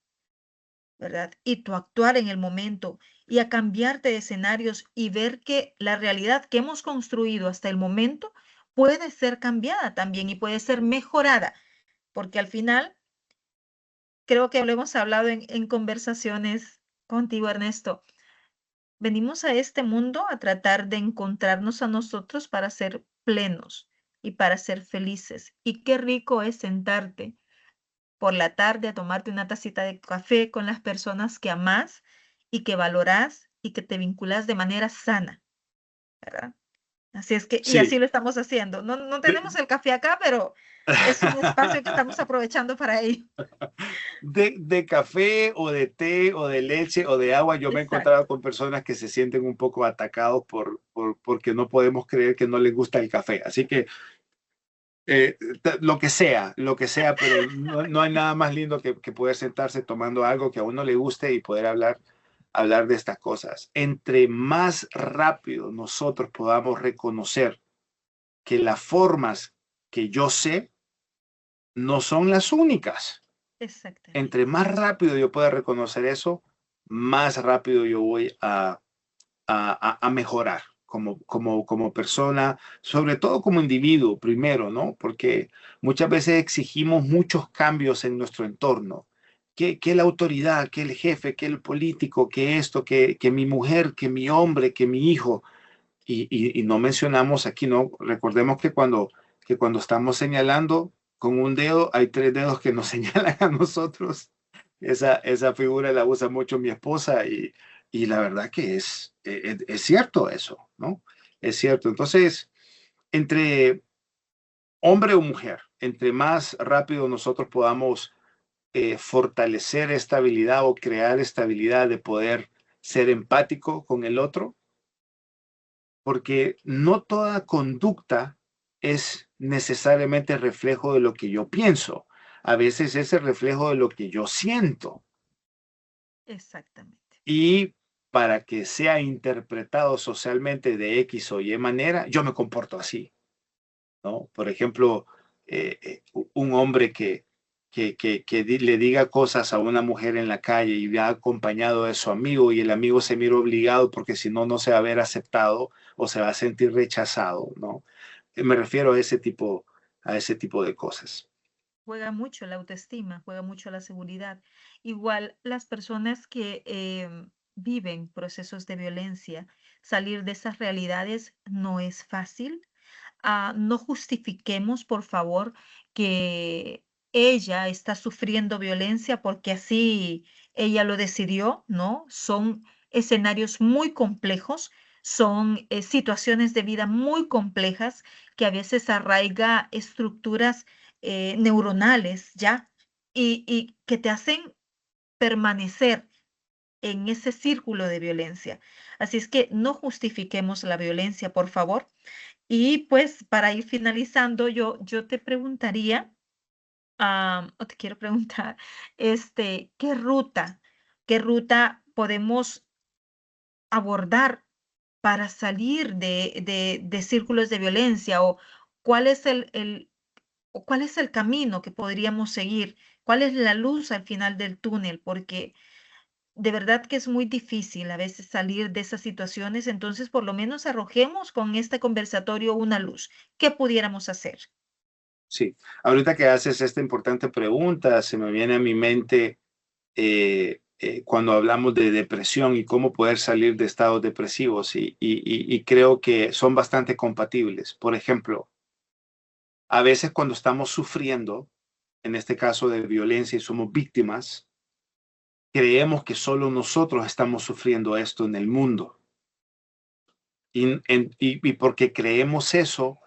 [SPEAKER 1] ¿verdad? Y tu actuar en el momento y a cambiarte de escenarios y ver que la realidad que hemos construido hasta el momento puede ser cambiada también y puede ser mejorada, porque al final creo que lo hemos hablado en conversaciones contigo, Ernesto. Venimos a este mundo a tratar de encontrarnos a nosotros para ser plenos y para ser felices. Y qué rico es sentarte por la tarde a tomarte una tacita de café con las personas que amas y que valoras y que te vinculas de manera sana, ¿verdad? Así es que, y
[SPEAKER 2] Sí.
[SPEAKER 1] así lo estamos haciendo. No tenemos el café acá, pero es un espacio que estamos aprovechando para ello.
[SPEAKER 2] De café o de té o de leche o de agua, yo me he
[SPEAKER 1] Exacto,
[SPEAKER 2] encontrado con personas que se sienten un poco atacados porque no podemos creer que no les gusta el café. Así que lo que sea, pero no hay nada más lindo que poder sentarse tomando algo que a uno le guste y poder hablar de estas cosas. Entre más rápido nosotros podamos reconocer que las formas que yo sé no son las únicas. Entre
[SPEAKER 1] exactamente.
[SPEAKER 2] más rápido yo pueda reconocer eso, más rápido yo voy a mejorar como persona, sobre todo como individuo primero, ¿no? Porque muchas veces exigimos muchos cambios en nuestro entorno. Que la autoridad, que el jefe, que el político, que esto, que mi mujer, que mi hombre, que mi hijo. Y no mencionamos aquí, ¿no? Recordemos que cuando estamos señalando con un dedo, hay tres dedos que nos señalan a nosotros. Esa figura la usa mucho mi esposa y la verdad que es cierto eso, ¿no? Es cierto. Entonces, entre hombre o mujer, entre más rápido nosotros podamos fortalecer esta habilidad o crear esta habilidad de poder ser empático con el otro, porque no toda conducta es necesariamente reflejo de lo que yo pienso. A veces es el reflejo de lo que yo siento.
[SPEAKER 1] Exactamente.
[SPEAKER 2] Y para que sea interpretado socialmente de X o Y manera, yo me comporto así, ¿no? Por ejemplo, un hombre que le diga cosas a una mujer en la calle y va acompañado de su amigo y el amigo se mira obligado porque si no, no se va a ver aceptado o se va a sentir rechazado, ¿no? Me refiero a ese tipo de cosas.
[SPEAKER 1] Juega mucho la autoestima, juega mucho la seguridad. Igual las personas que viven procesos de violencia, salir de esas realidades no es fácil. No justifiquemos, por favor, que ella está sufriendo violencia porque así ella lo decidió, ¿no? Son escenarios muy complejos, son situaciones de vida muy complejas que a veces arraiga estructuras neuronales, ¿ya? Y que te hacen permanecer en ese círculo de violencia. Así es que no justifiquemos la violencia, por favor. Y pues para ir finalizando, yo te preguntaría, o te quiero preguntar, qué ruta podemos abordar para salir de círculos de violencia o cuál es o cuál es el camino que podríamos seguir, cuál es la luz al final del túnel, porque de verdad que es muy difícil a veces salir de esas situaciones, entonces por lo menos arrojemos con este conversatorio una luz. ¿Qué pudiéramos hacer?
[SPEAKER 2] Sí, ahorita que haces esta importante pregunta, se me viene a mi mente cuando hablamos de depresión y cómo poder salir de estados depresivos y creo que son bastante compatibles. Por ejemplo, a veces cuando estamos sufriendo, en este caso de violencia y somos víctimas, creemos que solo nosotros estamos sufriendo esto en el mundo. Y porque creemos eso,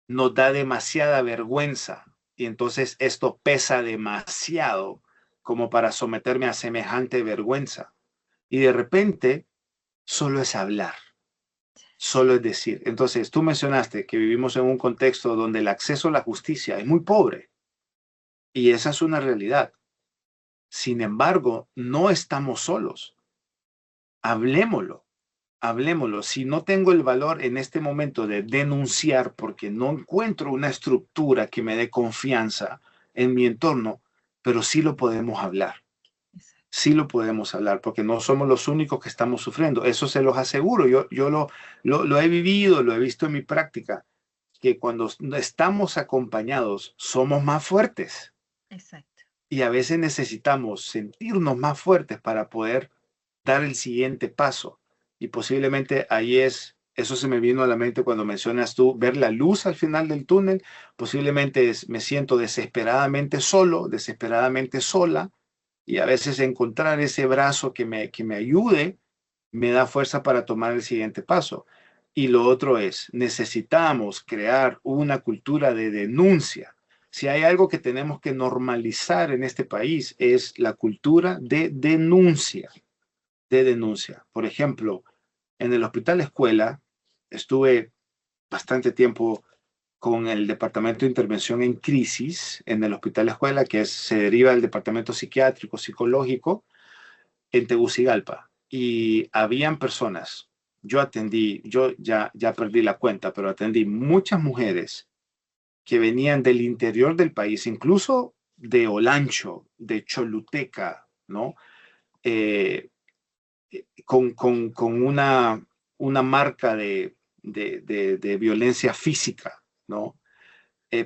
[SPEAKER 2] nos da demasiada vergüenza. Y entonces esto pesa demasiado como para someterme a semejante vergüenza. Y de repente solo es hablar, solo es decir. Entonces tú mencionaste que vivimos en un contexto donde el acceso a la justicia es muy pobre. Y esa es una realidad. Sin embargo, no estamos solos. Hablémoslo. Hablémoslo. Si no tengo el valor en este momento de denunciar porque no encuentro una estructura que me dé confianza en mi entorno, pero sí lo podemos hablar.
[SPEAKER 1] Exacto.
[SPEAKER 2] Sí lo podemos hablar porque no somos los únicos que estamos sufriendo. Eso se los aseguro. Yo lo he vivido, lo he visto en mi práctica, que cuando estamos acompañados somos más fuertes
[SPEAKER 1] Exacto.
[SPEAKER 2] y a veces necesitamos sentirnos más fuertes para poder dar el siguiente paso. Y posiblemente ahí eso se me vino a la mente cuando mencionas tú, ver la luz al final del túnel. Posiblemente me siento desesperadamente solo, desesperadamente sola, y a veces encontrar ese brazo que me ayude me da fuerza para tomar el siguiente paso. Y lo otro es, necesitamos crear una cultura de denuncia. Si hay algo que tenemos que normalizar en este país es la cultura de denuncia, de denuncia. Por ejemplo, en el hospital escuela estuve bastante tiempo con el Departamento de Intervención en Crisis en el hospital escuela, se deriva del Departamento Psiquiátrico, Psicológico, en Tegucigalpa. Y habían personas, yo atendí, yo ya perdí la cuenta, pero atendí muchas mujeres que venían del interior del país, incluso de Olancho, de Choluteca, ¿no? Eh, con una marca de violencia física, ¿no?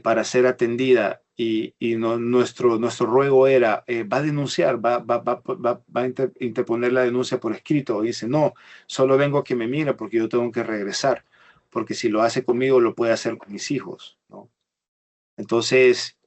[SPEAKER 2] Para ser atendida y no, nuestro ruego era, va a denunciar, va a interponer la denuncia por escrito. Y dice, no, solo vengo a que me mire porque yo tengo que regresar, porque si lo hace conmigo lo puede hacer con mis hijos, ¿no? Entonces,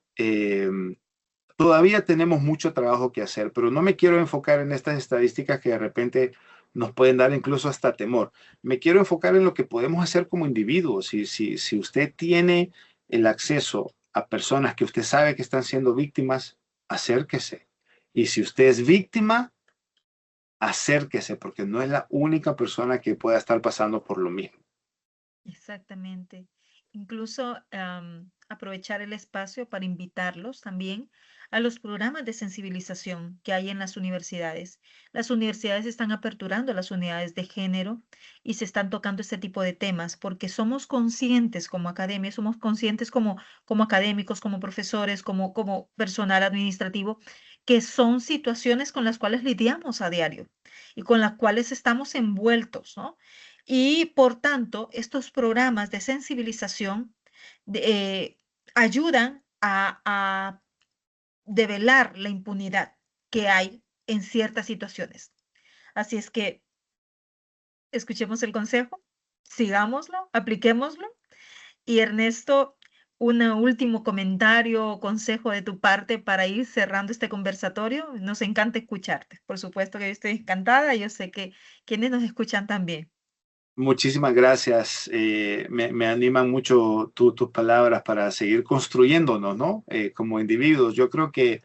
[SPEAKER 2] todavía tenemos mucho trabajo que hacer, pero no me quiero enfocar en estas estadísticas que de repente nos pueden dar incluso hasta temor. Me quiero enfocar en lo que podemos hacer como individuos. Si usted tiene el acceso a personas que usted sabe que están siendo víctimas, acérquese. Y si usted es víctima, acérquese, porque no es la única persona que pueda estar pasando por lo mismo.
[SPEAKER 1] Exactamente. Incluso aprovechar el espacio para invitarlos también a los programas de sensibilización que hay en las universidades. Las universidades están aperturando las unidades de género y se están tocando este tipo de temas porque somos conscientes como academia, somos conscientes como académicos, como profesores, como personal administrativo, que son situaciones con las cuales lidiamos a diario y con las cuales estamos envueltos, ¿no? Y por tanto, estos programas de sensibilización eh, ayudan a develar la impunidad que hay en ciertas situaciones. Así es que escuchemos el consejo, sigámoslo, apliquémoslo. Y Ernesto, un último comentario o consejo de tu parte para ir cerrando este conversatorio. Nos encanta escucharte. Por supuesto que yo estoy encantada. Yo sé que quienes nos escuchan también.
[SPEAKER 2] Muchísimas gracias. Me animan mucho tus palabras para seguir construyéndonos, ¿no? Como individuos. Yo creo que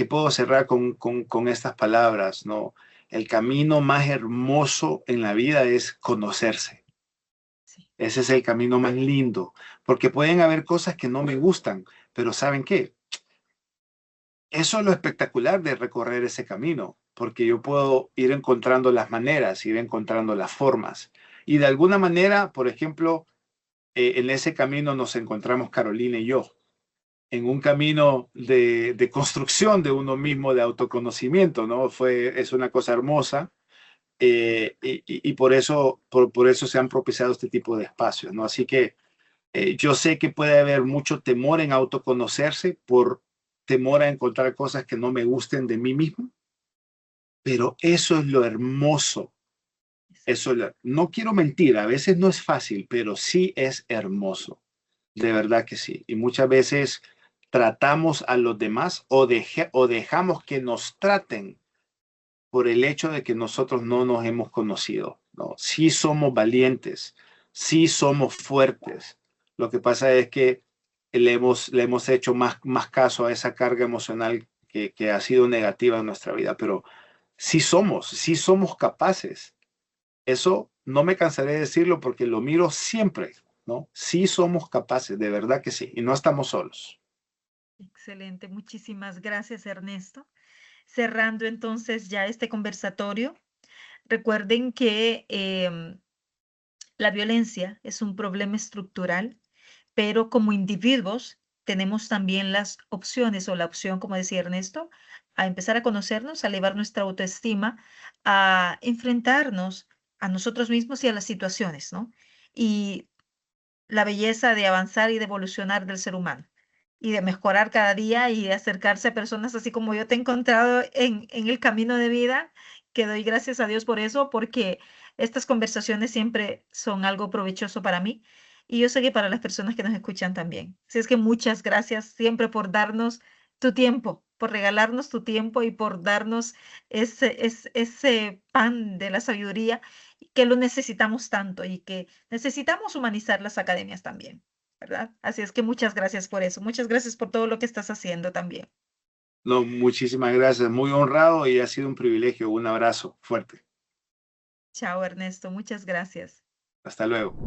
[SPEAKER 2] puedo cerrar con estas palabras, ¿no? El camino más hermoso en la vida es conocerse.
[SPEAKER 1] Sí,
[SPEAKER 2] Ese es el camino más lindo, porque pueden haber cosas que no me gustan, pero ¿saben qué? Eso es lo espectacular de recorrer ese camino, porque yo puedo ir encontrando las maneras, ir encontrando las formas. Y de alguna manera, por ejemplo, en ese camino nos encontramos Carolina y yo, en un camino de construcción de uno mismo, de autoconocimiento, ¿no? Es una cosa hermosa. Y por eso se han propiciado este tipo de espacios, ¿no? Así que yo sé que puede haber mucho temor en autoconocerse por temor a encontrar cosas que no me gusten de mí mismo, pero eso es lo hermoso. No quiero mentir, a veces no es fácil, pero sí es hermoso. De verdad que sí. Y muchas veces tratamos a los demás o dejamos que nos traten por el hecho de que nosotros no nos hemos conocido, ¿no? Sí somos valientes, sí somos fuertes. Lo que pasa es que le hemos hecho más caso a esa carga emocional que ha sido negativa en nuestra vida, pero sí somos capaces. Eso no me cansaré de decirlo porque lo miro siempre, ¿no? Sí somos capaces, de verdad que sí, y no estamos solos.
[SPEAKER 1] Excelente, muchísimas gracias, Ernesto. Cerrando entonces ya este conversatorio, recuerden que la violencia es un problema estructural, pero como individuos tenemos también las opciones o la opción, como decía Ernesto, a empezar a conocernos, a elevar nuestra autoestima, a enfrentarnos a nosotros mismos y a las situaciones, ¿no? Y la belleza de avanzar y de evolucionar del ser humano y de mejorar cada día y de acercarse a personas así como yo te he encontrado en el camino de vida, que doy gracias a Dios por eso, porque estas conversaciones siempre son algo provechoso para mí y yo sé que para las personas que nos escuchan también. Así es que muchas gracias siempre por darnos tu tiempo, por regalarnos tu tiempo y por darnos ese pan de la sabiduría que lo necesitamos tanto y que necesitamos humanizar las academias también, ¿verdad? Así es que muchas gracias por eso. Muchas gracias por todo lo que estás haciendo también.
[SPEAKER 2] No, muchísimas gracias, muy honrado y ha sido un privilegio. Un abrazo fuerte.
[SPEAKER 1] Chao, Ernesto. Muchas gracias.
[SPEAKER 2] Hasta luego.